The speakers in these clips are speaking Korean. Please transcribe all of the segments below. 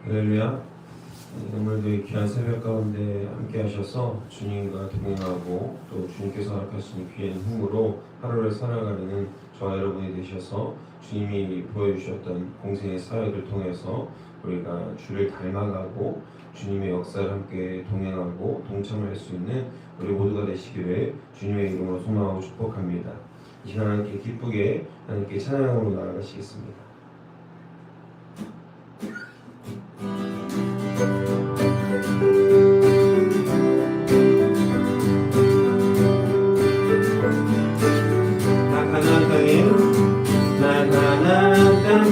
할렐루야. 오늘도 이 귀한 새벽 가운데 함께 하셔서 주님과 동행하고 또 주님께서 허락하신 귀한 힘으로 하루를 살아가는 저와 여러분이 되셔서 주님이 보여주셨던 공생의 사역을 통해서 우리가 주를 닮아가고 주님의 역사를 함께 동행하고 동참할 수 있는 우리 모두가 되시기를 주님의 이름으로 소망하고 축복합니다. 이 시간 함께 기쁘게 하나님께 찬양으로 나아가시겠습니다.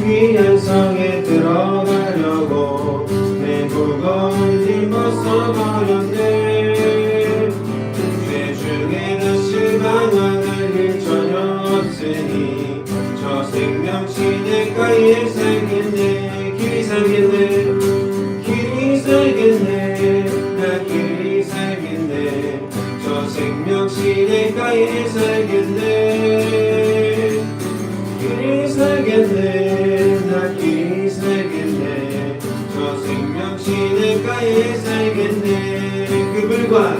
귀한 성에 들어가려고 내 무거운 짐 벗어버렸네. 죄 중에 다시 방황할 일 전혀 없으니 저 생명 시내가에 살겠네. 길이 살겠네. 길이 살겠네. 나 길이 살겠네. 저 생명 시내가에 살겠네. 길이 살겠네. 나 길이 살겠네. 저 생명 시내가에 살겠네. 그불과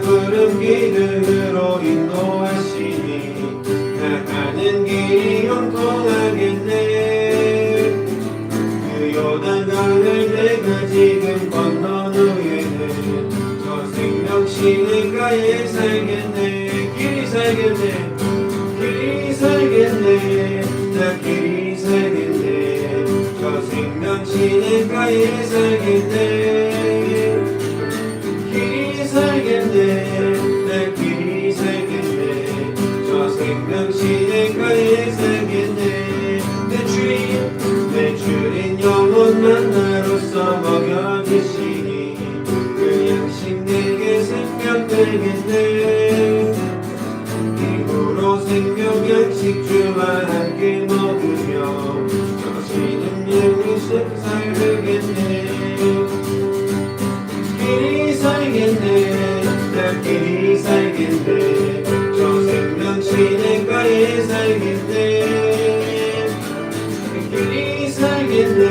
구름 기둥으로 인도하시니 나 가는 길이 형통하겠네. 그 요단강을 내가 지금 건넌 후에는 저 생명 시내가에 살겠네. 길이 살겠네. 길이 살겠네. 나 길이 살겠네. 저 생명 시내가에 살겠네. 길이 살겠네. 나 길이 살겠네. 저 생명 시내가에 살겠네. 내 주인 영혼 만나로서 먹여주시니 그 양식 내게 생명 되겠네. 생명 양식 주와 함께 먹으며 저시는 영리식 살겠네. 길이 살겠네. 나 길이 살겠네. 저 생명 시내가에 살겠네. 길이 살겠네.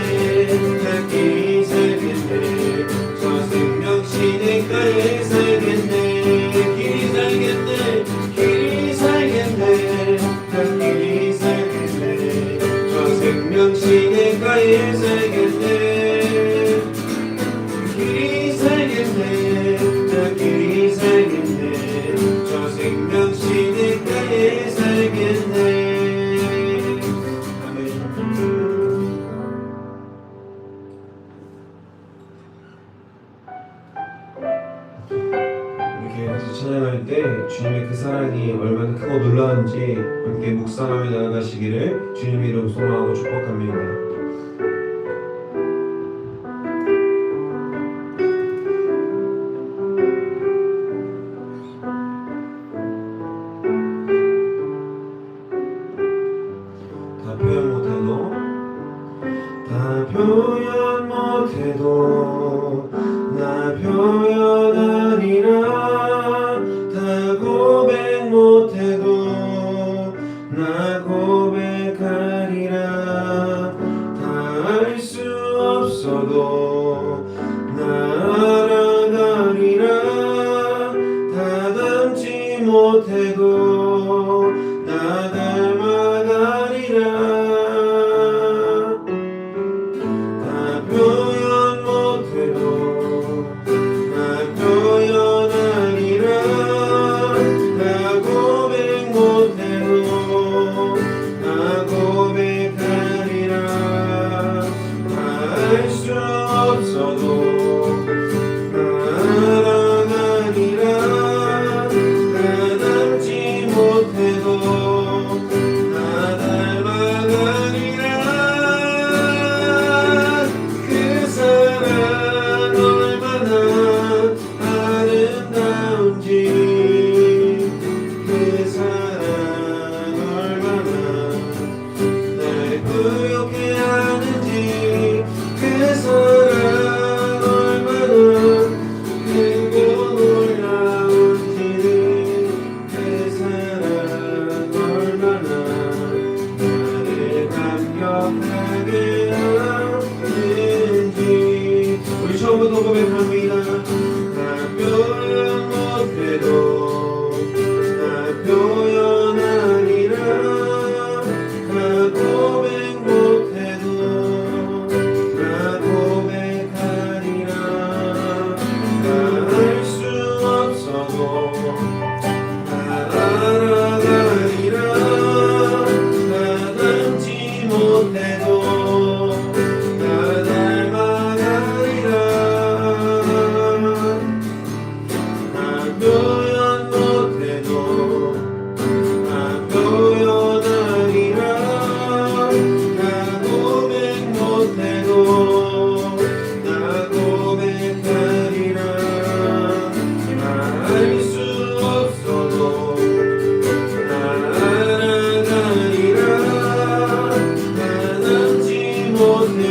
나 길이 살겠네. 저 생명 시내가에 살겠네. 길이 살겠네. 길이 살겠네. 나 길이 살겠네. 저 생명 시내가에 살겠네. 길이 살겠네. 나 길이 살겠네. 저 생명 시내가에 살겠네. 찬양할 때 주님의 그 사랑이 얼마나 크고 놀라운지 함께 묵상하며 나아가시기를 주님의 이름으로 소망하고 축복합니다. 다 표현 못해도 나 표현하리라. 다 고백 못해도 나 고백하리라. 다 알 수 없어도 나 알아가리라. 다 닮지 못해도 나 닮아가리라. 알 수 없어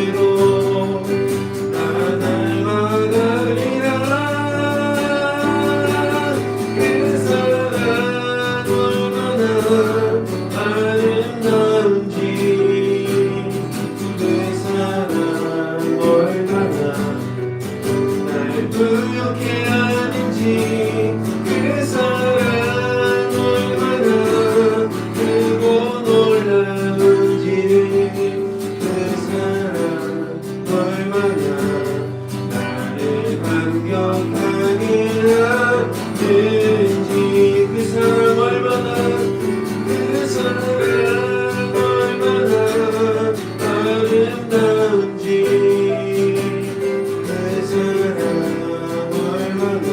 때도 나 닮아가리라. 그 사랑 얼마나 아름다운지, 그 사랑 얼마나 날 부욕해 하는지, 그 사랑 얼마나 크고 놀라운지, 그 사랑 얼마나 나를 감격하게 하는지, 그 사랑 얼마나, 그 사랑 얼마나 아름다운지, 그 사랑 얼마나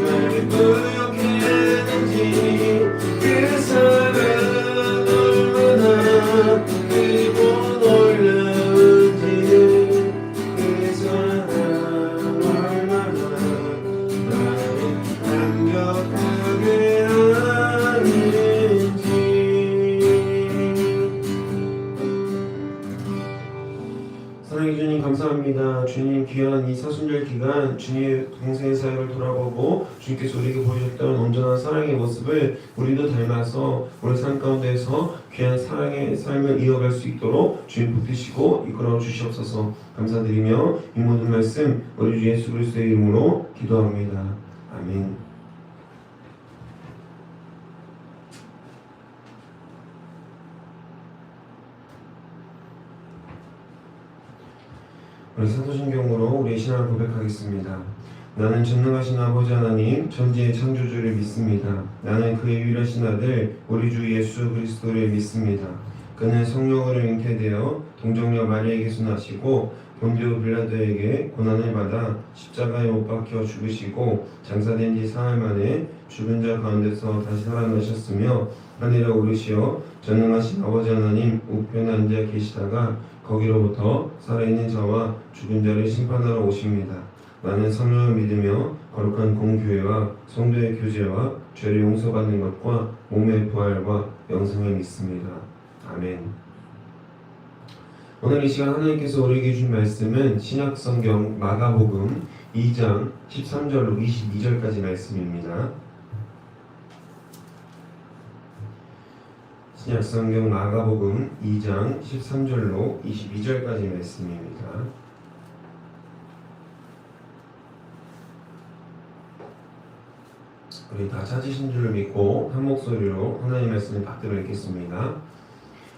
날 부욕해 하는지, 그 사랑 얼마나 크고 놀라운지, 그 사랑 얼마나 나를 감격하게 하는지. 사랑해 주님 감사합니다. 주님 귀한 이 사순절 기간 주님의 동생의 사역을 돌아보고 주님께서 우리에게 보여줬던 온전한 사랑의 모습을 우리도 닮아서 우리 삶 가운데에서 귀한 사랑의 삶을 이어갈 수 있도록 주님 붙드시고 이끌어 주시옵소서. 감사드리며 이 모든 말씀 우리 주 예수 그리스도의 이름으로 기도합니다. 아멘. 우리 사도신경으로 우리의 신앙을 고백하겠습니다. 나는 전능하신 아버지 하나님 천지의 창조주를 믿습니다. 나는 그의 유일하신 아들 우리 주 예수 그리스도를 믿습니다. 그는 성령으로 잉태되어 동정녀 마리아에게서 나시고 본디오 빌라도에게 고난을 받아 십자가에 못 박혀 죽으시고 장사된 지 사흘 만에 죽은 자 가운데서 다시 살아나셨으며 하늘에 오르시어 전능하신 아버지 하나님 우편에 앉아 계시다가 거기로부터 살아있는 자와 죽은 자를 심판하러 오십니다. 나는 성령을 믿으며 거룩한 공교회와 성도의 교제와 죄를 용서받는 것과 몸의 부활과 영생을 믿습니다. 아멘. 오늘 이 시간 하나님께서 우리에게 준 말씀은 신약성경 마가복음 2장 13절로 22절까지 말씀입니다. 신약성경 마가복음 2장 13절로 22절까지 말씀입니다. 우리 다 찾으신 줄 믿고 한 목소리로 하나님의 말씀을 받들어 읽겠습니다.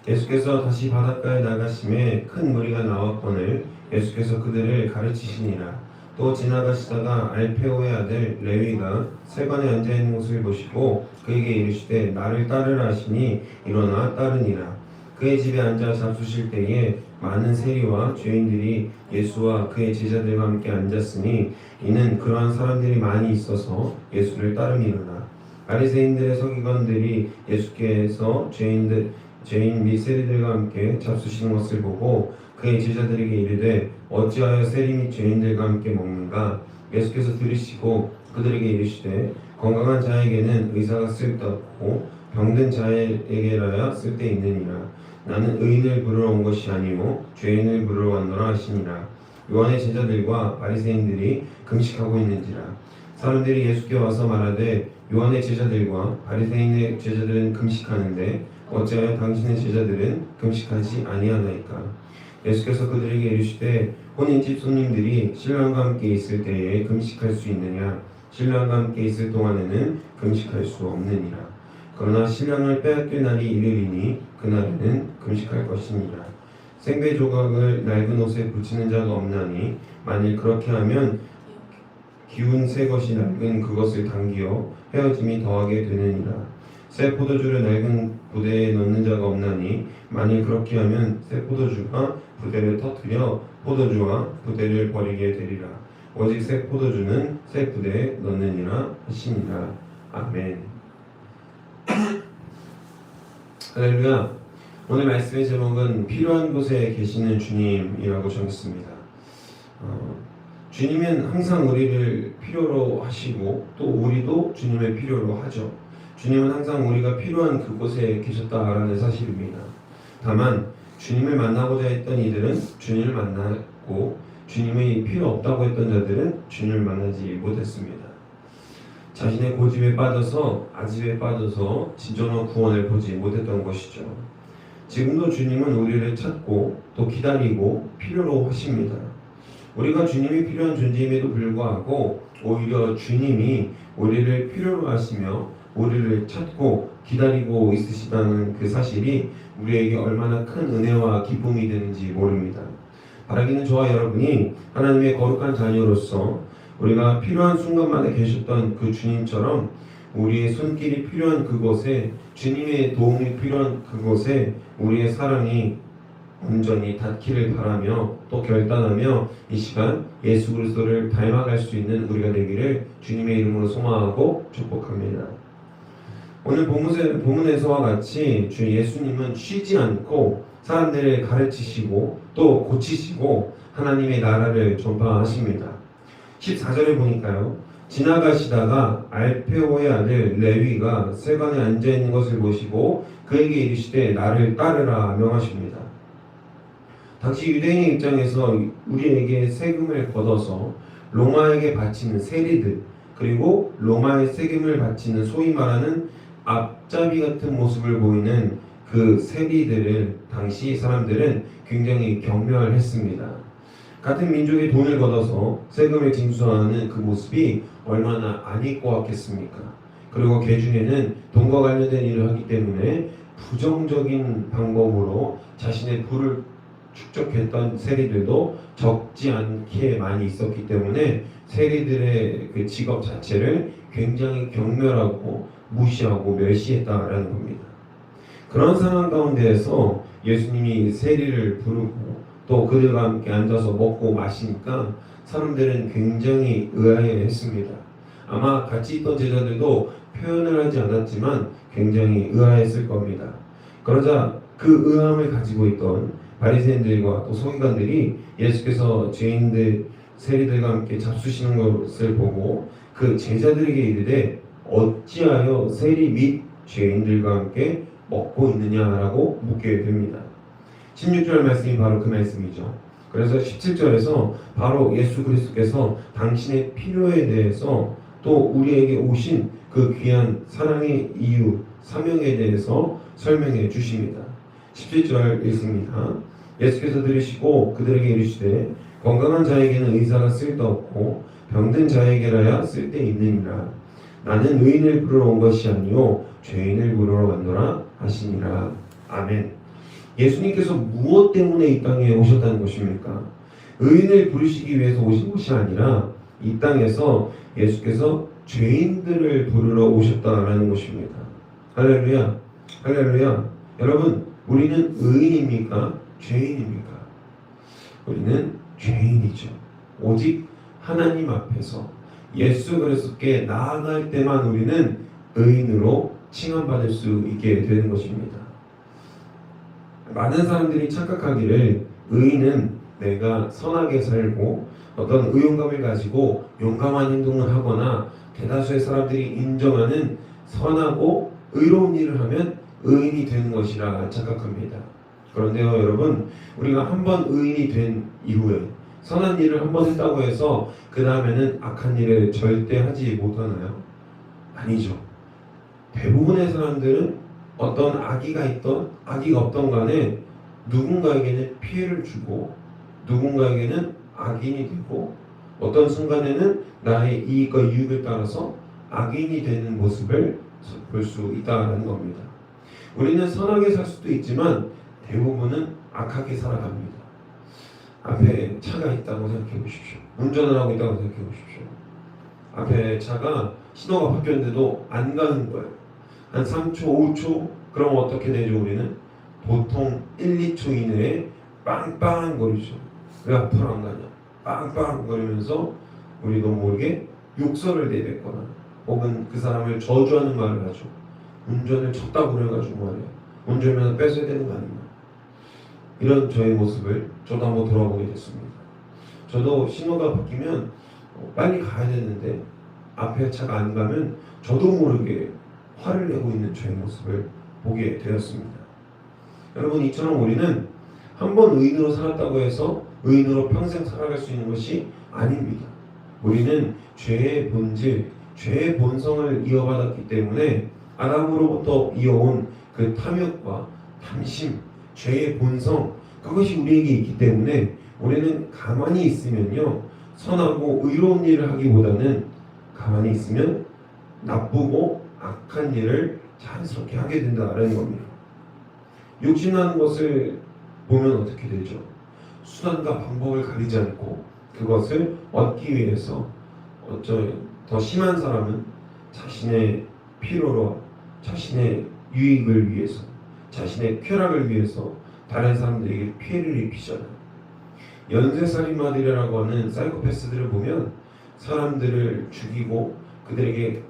예수께서 다시 바닷가에 나가심에 큰 무리가 나왔거늘 예수께서 그들을 가르치시니라. 또 지나가시다가 알페오의 아들 레위가 세관에 앉아있는 것을 보시고 그에게 이르시되 나를 따르라 하시니 일어나 따르니라. 그의 집에 앉아 잡수실 때에 많은 세리와 죄인들이 예수와 그의 제자들과 함께 앉았으니 이는 그러한 사람들이 많이 있어서 예수를 따름이로라. 바리새인들의 서기관들이 예수께서 죄인 및 세리들과 함께 잡수시는 것을 보고 그의 제자들에게 이르되 어찌하여 세리 및 죄인들과 함께 먹는가? 예수께서 들으시고 그들에게 이르시되 건강한 자에게는 의사가 쓸데없고 병든 자에게라야 쓸데있느니라. 나는 의인을 부르러 온 것이 아니요 죄인을 부르러 왔노라 하시니라. 요한의 제자들과 바리새인들이 금식하고 있는지라. 사람들이 예수께 와서 말하되 요한의 제자들과 바리새인의 제자들은 금식하는데 어찌하여 당신의 제자들은 금식하지 아니하나이까? 예수께서 그들에게 이르시되 혼인집 손님들이 신랑과 함께 있을 때에 금식할 수 있느냐? 신랑과 함께 있을 동안에는 금식할 수 없느니라. 그러나 신랑을 빼앗길 날이 이르리니 그날에는 금식할 것이니라. 생배 조각을 낡은 옷에 붙이는 자가 없나니 만일 그렇게 하면 기운 새 것이 낡은 그것을 당기어 헤어짐이 더하게 되느니라. 새 포도주를 낡은 부대에 넣는 자가 없나니 만일 그렇게 하면 새 포도주가 부대를 터뜨려 포도주와 부대를 버리게 되리라. 오직 새 포도주는 새 부대에 넣느니라 하시니라. 아멘. 할렐루야. 오늘 말씀의 제목은 필요한 곳에 계시는 주님이라고 정했습니다. 주님은 항상 우리를 필요로 하시고 또 우리도 주님을 필요로 하죠. 주님은 항상 우리가 필요한 그곳에 계셨다라는 사실입니다. 다만 주님을 만나고자 했던 이들은 주님을 만났고 주님이 필요 없다고 했던 자들은 주님을 만나지 못했습니다. 자신의 고집에 빠져서 아집에 빠져서 진정한 구원을 보지 못했던 것이죠. 지금도 주님은 우리를 찾고 또 기다리고 필요로 하십니다. 우리가 주님이 필요한 존재임에도 불구하고 오히려 주님이 우리를 필요로 하시며 우리를 찾고 기다리고 있으시다는 그 사실이 우리에게 얼마나 큰 은혜와 기쁨이 되는지 모릅니다. 바라기는 저와 여러분이 하나님의 거룩한 자녀로서 우리가 필요한 순간마다 계셨던 그 주님처럼 우리의 손길이 필요한 그곳에 주님의 도움이 필요한 그곳에 우리의 사랑이 온전히 닿기를 바라며 또 결단하며 이 시간 예수 그리스도를 닮아갈 수 있는 우리가 되기를 주님의 이름으로 소망하고 축복합니다. 오늘 본문에서와 같이 주 예수님은 쉬지 않고 사람들을 가르치시고 또 고치시고 하나님의 나라를 전파하십니다. 14절에 보니까요. 지나가시다가 알페오의 아들 레위가 세관에 앉아있는 것을 보시고 그에게 이르시되 나를 따르라 명하십니다. 당시 유대인의 입장에서 우리에게 세금을 걷어서 로마에게 바치는 세리들 그리고 로마의 세금을 바치는 소위 말하는 앞잡이 같은 모습을 보이는 그 세리들을 당시 사람들은 굉장히 경멸했습니다. 같은 민족의 돈을 걷어서 세금을 징수하는 그 모습이 얼마나 안 입고 왔겠습니까? 그리고 그 중에는 돈과 관련된 일을 하기 때문에 부정적인 방법으로 자신의 부를 축적했던 세리들도 적지 않게 많이 있었기 때문에 세리들의 그 직업 자체를 굉장히 경멸하고 무시하고 멸시했다라는 겁니다. 그런 상황 가운데에서 예수님이 세리를 부르고 또 그들과 함께 앉아서 먹고 마시니까 사람들은 굉장히 의아해했습니다. 아마 같이 있던 제자들도 표현을 하지 않았지만 굉장히 의아했을 겁니다. 그러자 그 의아함을 가지고 있던 바리새인들과 또 서기관들이 예수께서 죄인들 세리들과 함께 잡수시는 것을 보고 그 제자들에게 이르되 어찌하여 세리 및 죄인들과 함께 먹고 있느냐라고 묻게 됩니다. 16절 말씀이 바로 그 말씀이죠. 그래서 17절에서 바로 예수 그리스도께서 당신의 필요에 대해서 또 우리에게 오신 그 귀한 사랑의 이유, 사명에 대해서 설명해 주십니다. 17절 읽습니다. 예수께서 들으시고 그들에게 이르시되 건강한 자에게는 의사가 쓸데없고 병든 자에게라야 쓸데있느니라. 나는 의인을 부르러 온 것이 아니요 죄인을 부르러 왔노라 하시니라. 아멘. 예수님께서 무엇 때문에 이 땅에 오셨다는 것입니까? 의인을 부르시기 위해서 오신 것이 아니라 이 땅에서 예수께서 죄인들을 부르러 오셨다라는 것입니다. 할렐루야. 할렐루야. 여러분, 우리는 의인입니까? 죄인입니까? 우리는 죄인이죠. 오직 하나님 앞에서 예수 그리스도께 나아갈 때만 우리는 의인으로 칭함받을 수 있게 되는 것입니다. 많은 사람들이 착각하기를 의인은 내가 선하게 살고 어떤 의용감을 가지고 용감한 행동을 하거나 대다수의 사람들이 인정하는 선하고 의로운 일을 하면 의인이 되는 것이라 착각합니다. 그런데요 여러분, 우리가 한번 의인이 된 이후에 선한 일을 한번 했다고 해서 그 다음에는 악한 일을 절대 하지 못하나요? 아니죠. 대부분의 사람들은 어떤 악의가 있던 악의가 없던 간에 누군가에게는 피해를 주고 누군가에게는 악인이 되고 어떤 순간에는 나의 이익과 유익을 따라서 악인이 되는 모습을 볼 수 있다는 겁니다. 우리는 선하게 살 수도 있지만 대부분은 악하게 살아갑니다. 앞에 차가 있다고 생각해 보십시오. 운전을 하고 있다고 생각해 보십시오. 앞에 차가 신호가 바뀌었는데도 안 가는 거예요. 한 3초, 5초? 그럼 어떻게 되죠 우리는? 보통 1, 2초 이내에 빵빵 거리죠. 왜 앞으로 안 가냐? 빵빵 거리면서 우리도 모르게 욕설을 내뱉거나 혹은 그 사람을 저주하는 말을 하죠. 운전을 쳤다고 그래가지고 말이에요. 운전면허 뺏어야 되는 거 아닌가? 이런 저의 모습을 저도 한번 돌아보게 됐습니다. 저도 신호가 바뀌면 빨리 가야 되는데 앞에 차가 안 가면 저도 모르게 화를 내고 있는 저의 모습을 보게 되었습니다. 여러분, 이처럼 우리는 한 번 의인으로 살았다고 해서 의인으로 평생 살아갈 수 있는 것이 아닙니다. 우리는 죄의 본질, 죄의 본성을 이어받았기 때문에 아담으로부터 이어온 그 탐욕과 탐심, 죄의 본성, 그것이 우리에게 있기 때문에 우리는 가만히 있으면요, 선하고 의로운 일을 하기보다는 가만히 있으면 나쁘고 악한 일을 자연스럽게 하게 된다는 겁니다. 육신하는 것을 보면 어떻게 되죠? 수단과 방법을 가리지 않고 그것을 얻기 위해서 더 심한 사람은 자신의 필요로, 자신의 유익을 위해서, 자신의 쾌락을 위해서 다른 사람들에게 피해를 입히잖아요. 연쇄살인마들이라고 하는 사이코패스들을 보면 사람들을 죽이고 그들에게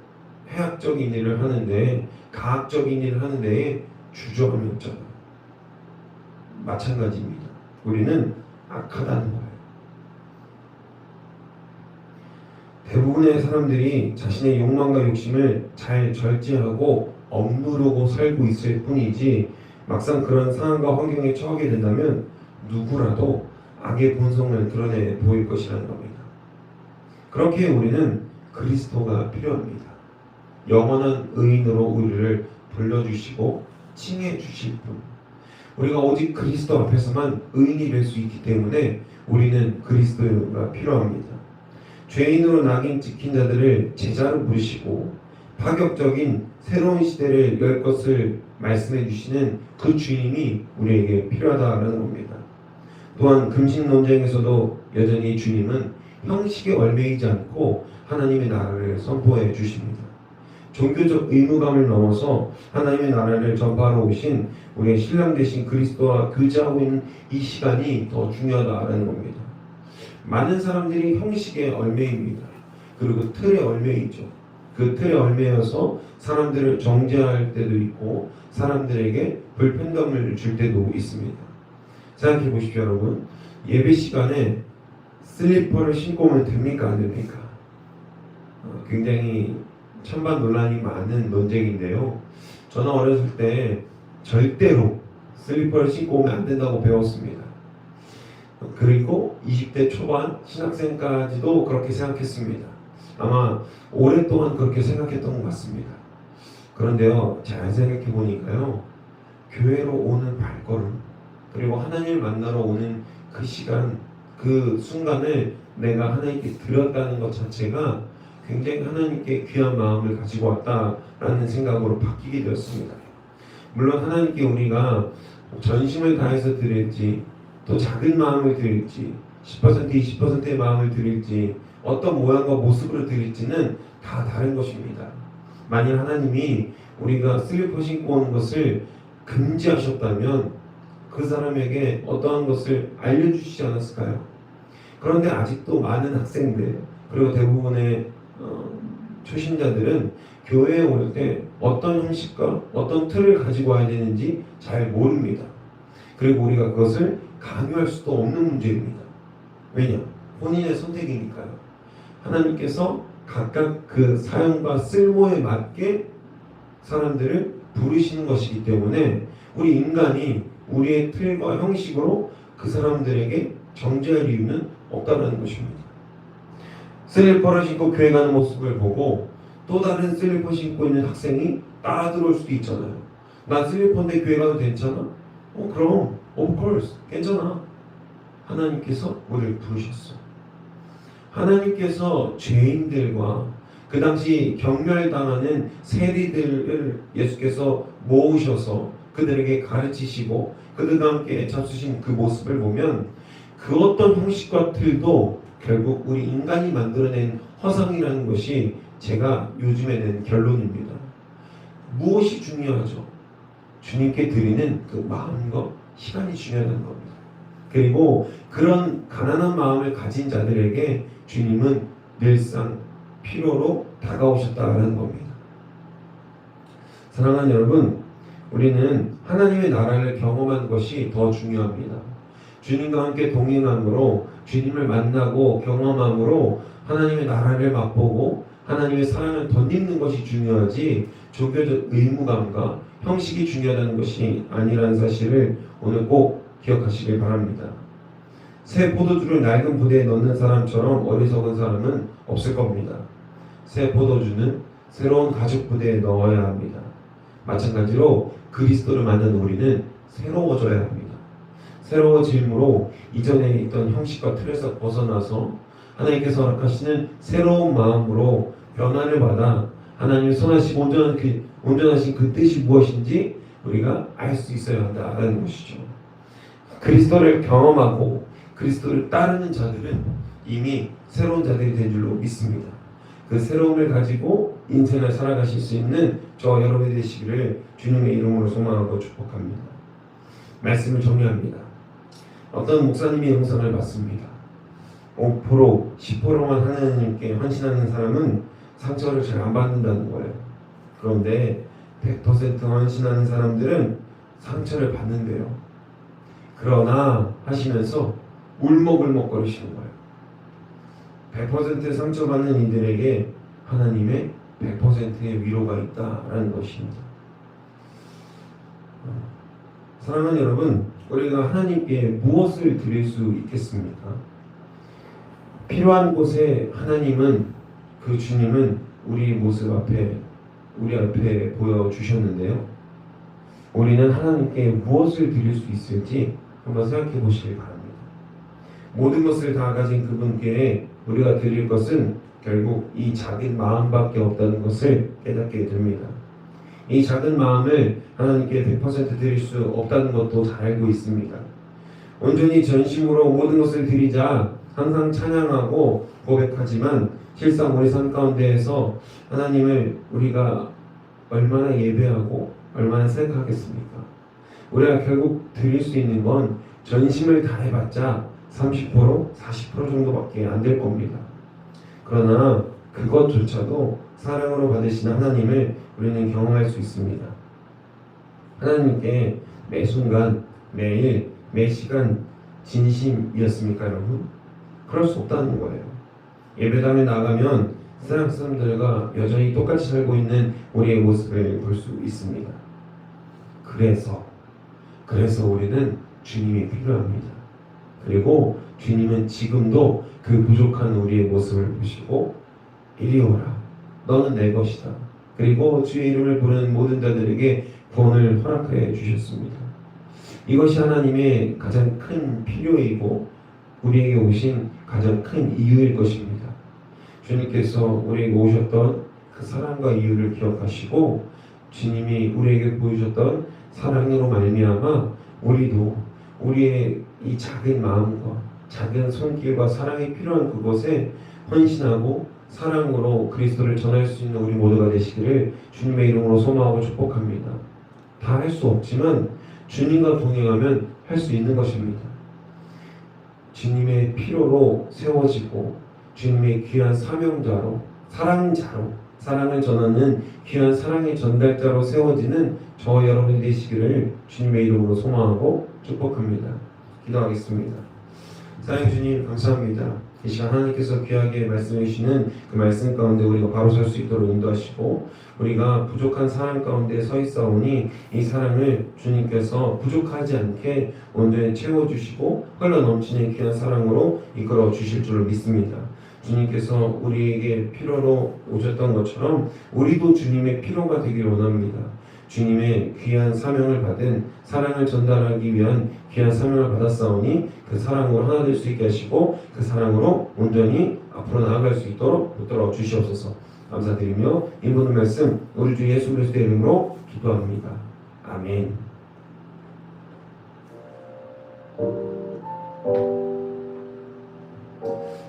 해악적인 일을 하는데, 가학적인 일을 하는데 주저함이 없잖아요. 마찬가지입니다. 우리는 악하다는 거예요. 대부분의 사람들이 자신의 욕망과 욕심을 잘 절제하고 억누르고 살고 있을 뿐이지, 막상 그런 상황과 환경에 처하게 된다면 누구라도 악의 본성을 드러내 보일 것이라는 겁니다. 그렇게 우리는 그리스도가 필요합니다. 영원한 의인으로 우리를 불러주시고 칭해주실 분. 우리가 오직 그리스도 앞에서만 의인이 될 수 있기 때문에 우리는 그리스도가 필요합니다. 죄인으로 낙인 찍힌 자들을 제자로 부르시고 파격적인 새로운 시대를 열 것을 말씀해 주시는 그 주님이 우리에게 필요하다는 겁니다. 또한 금식 논쟁에서도 여전히 주님은 형식에 얽매이지 않고 하나님의 나라를 선포해 주십니다. 종교적 의무감을 넘어서 하나님의 나라를 전파하러 오신 우리의 신랑 되신 그리스도와 교제하고 있는 이 시간이 더 중요하다는 겁니다. 많은 사람들이 형식에 얽매입니다. 그리고 틀에 얽매이죠. 그 틀에 얽매여서 사람들을 정죄할 때도 있고 사람들에게 불편감을 줄 때도 있습니다. 생각해 보십시오, 여러분. 예배 시간에 슬리퍼를 신고 오면 됩니까, 안 됩니까? 굉장히 찬반 논란이 많은 논쟁인데요. 저는 어렸을 때 절대로 슬리퍼를 신고 오면 안 된다고 배웠습니다. 그리고 20대 초반 신학생까지도 그렇게 생각했습니다. 아마 오랫동안 그렇게 생각했던 것 같습니다. 그런데요, 잘 생각해 보니까요, 교회로 오는 발걸음, 그리고 하나님을 만나러 오는 그 시간, 그 순간을 내가 하나님께 드렸다는 것 자체가 굉장히 하나님께 귀한 마음을 가지고 왔다라는 생각으로 바뀌게 되었습니다. 물론 하나님께 우리가 전심을 다해서 드릴지, 또 작은 마음을 드릴지, 10% 20%의 마음을 드릴지, 어떤 모양과 모습으로 드릴지는 다 다른 것입니다. 만일 하나님이 우리가 슬리퍼 신고 오는 것을 금지하셨다면 그 사람에게 어떠한 것을 알려주시지 않았을까요? 그런데 아직도 많은 학생들, 그리고 대부분의 초신자들은 교회에 올 때 어떤 형식과 어떤 틀을 가지고 와야 되는지 잘 모릅니다. 그리고 우리가 그것을 강요할 수도 없는 문제입니다. 왜냐? 본인의 선택이니까요. 하나님께서 각각 그 사용과 쓸모에 맞게 사람들을 부르시는 것이기 때문에 우리 인간이 우리의 틀과 형식으로 그 사람들에게 정죄할 이유는 없다는 것입니다. 슬리퍼를 신고 교회 가는 모습을 보고 또 다른 슬리퍼 신고 있는 학생이 따라 들어올 수도 있잖아요. 나 슬리퍼인데 교회 가도 괜찮아? 그럼 of course 괜찮아. 하나님께서 우리를 부르셨어. 하나님께서 죄인들과 그 당시 경멸당하는 세리들을 예수께서 모으셔서 그들에게 가르치시고 그들과 함께 잡수신 그 모습을 보면 그 어떤 형식과 틀도 결국 우리 인간이 만들어낸 허상이라는 것이 제가 요즘에 낸 결론입니다. 무엇이 중요하죠? 주님께 드리는 그 마음과 시간이 중요하다는 겁니다. 그리고 그런 가난한 마음을 가진 자들에게 주님은 늘상 필요로 다가오셨다는 겁니다. 사랑하는 여러분, 우리는 하나님의 나라를 경험하는 것이 더 중요합니다. 주님과 함께 동행함으로, 주님을 만나고 경험함으로 하나님의 나라를 맛보고 하나님의 사랑을 덧입는 것이 중요하지 종교적 의무감과 형식이 중요하다는 것이 아니라는 사실을 오늘 꼭 기억하시길 바랍니다. 새 포도주를 낡은 부대에 넣는 사람처럼 어리석은 사람은 없을 겁니다. 새 포도주는 새로운 가죽 부대에 넣어야 합니다. 마찬가지로 그리스도를 만난 우리는 새로워져야 합니다. 새로워짐으로 이전에 있던 형식과 틀에서 벗어나서 하나님께서 허락하시는 새로운 마음으로 변화를 받아 하나님의 선하시고 온전하신 그 뜻이 무엇인지 우리가 알 수 있어야 한다라는 것이죠. 그리스도를 경험하고 그리스도를 따르는 자들은 이미 새로운 자들이 된 줄로 믿습니다. 그 새로움을 가지고 인생을 살아가실 수 있는 저와 여러분이 되시기를 주님의 이름으로 소망하고 축복합니다. 말씀을 정리합니다. 어떤 목사님이 영상을 봤습니다. 5%, 10%만 하나님께 헌신하는 사람은 상처를 잘 안 받는다는 거예요. 그런데 100% 헌신하는 사람들은 상처를 받는데요. 그러나 하시면서 울먹울먹거리시는 거예요. 100% 상처받는 이들에게 하나님의 100%의 위로가 있다라는 것입니다. 사랑하는 여러분, 우리가 하나님께 무엇을 드릴 수 있겠습니까? 필요한 곳에 하나님은, 그 주님은 우리 모습 앞에, 우리 앞에 보여주셨는데요. 우리는 하나님께 무엇을 드릴 수 있을지 한번 생각해 보시길 바랍니다. 모든 것을 다 가진 그분께 우리가 드릴 것은 결국 이 작은 마음밖에 없다는 것을 깨닫게 됩니다. 이 작은 마음을 하나님께 100% 드릴 수 없다는 것도 잘 알고 있습니다. 온전히 전심으로 모든 것을 드리자 항상 찬양하고 고백하지만 실상 우리 삶 가운데에서 하나님을 우리가 얼마나 예배하고 얼마나 생각하겠습니까? 우리가 결국 드릴 수 있는 건 전심을 다해봤자 30%, 40% 정도밖에 안 될 겁니다. 그러나 그것조차도 사랑으로 받으시는 하나님을 우리는 경험할 수 있습니다. 하나님께 매 순간, 매일, 매 시간 진심이었습니까, 여러분? 그럴 수 없다는 거예요. 예배당에 나가면 세상 사람들과 여전히 똑같이 살고 있는 우리의 모습을 볼 수 있습니다. 그래서 우리는 주님이 필요합니다. 그리고 주님은 지금도 그 부족한 우리의 모습을 보시고 이리 오라, 너는 내 것이다. 그리고 주의 이름을 부르는 모든 자들에게 구원을 허락해 주셨습니다. 이것이 하나님의 가장 큰 필요이고 우리에게 오신 가장 큰 이유일 것입니다. 주님께서 우리에게 오셨던 그 사랑과 이유를 기억하시고 주님이 우리에게 보여주셨던 사랑으로 말미암아 우리도 우리의 이 작은 마음과 작은 손길과 사랑이 필요한 그곳에 헌신하고 사랑으로 그리스도를 전할 수 있는 우리 모두가 되시기를 주님의 이름으로 소망하고 축복합니다. 다 할 수 없지만 주님과 동행하면 할 수 있는 것입니다. 주님의 필요로 세워지고 주님의 귀한 사명자로, 사랑자로, 사랑을 전하는 귀한 사랑의 전달자로 세워지는 저와 여러분이 되시기를 주님의 이름으로 소망하고 축복합니다. 기도하겠습니다. 사랑의 주님, 감사합니다. 이 시간 하나님께서 귀하게 말씀해 주시는 그 말씀 가운데 우리가 바로 설 수 있도록 인도하시고 우리가 부족한 사랑 가운데 서 있사오니 이 사랑을 주님께서 부족하지 않게 온전히 채워주시고 흘러넘치는 귀한 사랑으로 이끌어 주실 줄을 믿습니다. 주님께서 우리에게 필요로 오셨던 것처럼 우리도 주님의 필요가 되기를 원합니다. 주님의 귀한 사명을 받은 사랑을 전달하기 위한 귀한 사명을 받았사오니 그 사랑으로 하나 될 수 있게 하시고 그 사랑으로 온전히 앞으로 나아갈 수 있도록 붙들어 주시옵소서. 감사드리며 이 모든 말씀 우리 주 예수 그리스도의 이름으로 기도합니다. 아멘.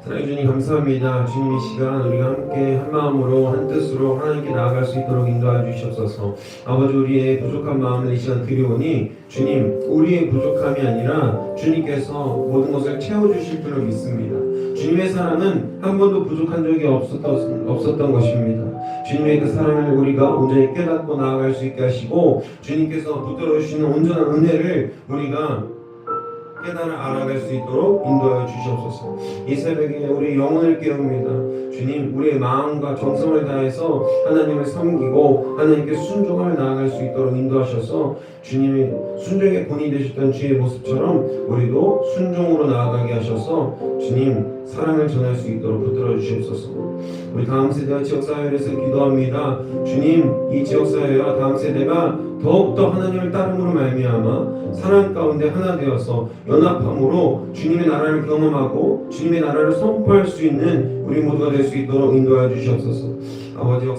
사랑해 주님 감사합니다. 주님 이 시간 우리가 함께 한 마음으로 한 뜻으로 하나님께 나아갈 수 있도록 인도하여 주시옵소서. 아버지 우리의 부족한 마음을 이 시간 드리오니 주님 우리의 부족함이 아니라 주님께서 모든 것을 채워주실 줄을 믿습니다. 주님의 사랑은 한 번도 부족한 적이 없었던 것입니다. 주님의 그 사랑을 우리가 온전히 깨닫고 나아갈 수 있게 하시고 주님께서 붙들어 주시는 온전한 은혜를 우리가 깨달아 알아갈 수 있도록 인도하여 주시옵소서. 이 새벽에 우리 영혼을 깨웁니다. 주님 우리의 마음과 정성을 다해서 하나님을 섬기고 하나님께 순종하며 나아갈 수 있도록 인도하셔서 주님이 순종의 본이 되셨던 주의 모습처럼 우리도 순종으로 나아가게 하셔서 주님 사랑을 전할 수 있도록 붙들어 주시옵소서. 우리 다음 세대와 지역사회를 위해서 기도합니다. 주님 이 지역사회와 다음 세대가 더욱더 하나님을 따름으로 말미암아 사랑 가운데 하나 되어서 연합함으로 주님의 나라를 경험하고 주님의 나라를 선포할 수 있는 우리 모두가 될 수 있도록 인도하여 주시옵소서. 아버지